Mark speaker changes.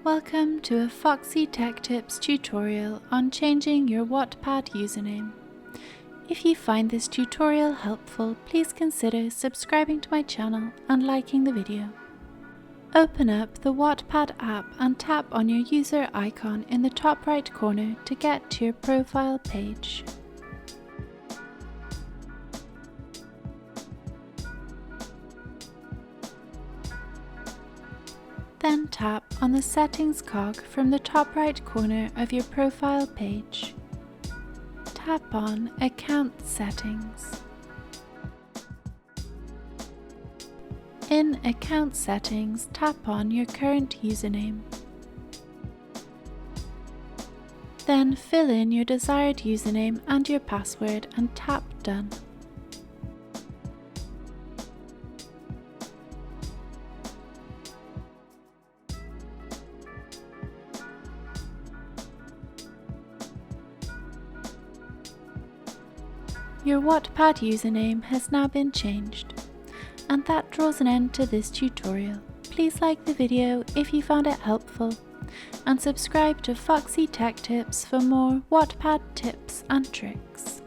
Speaker 1: Welcome to a Foxy Tech Tips tutorial on changing your Wattpad username. If you find this tutorial helpful, please consider subscribing to my channel and liking the video. Open up the Wattpad app and tap on your user icon in the top right corner to get to your profile page. Then tap on the Settings cog from the top right corner of your profile page. Tap on Account Settings. In Account Settings, tap on your current username. Then fill in your desired username and your password and tap Done. Your Wattpad username has now been changed. And that draws an end to this tutorial. Please like the video if you found it helpful, and subscribe to Foxy Tech Tips for more Wattpad tips and tricks.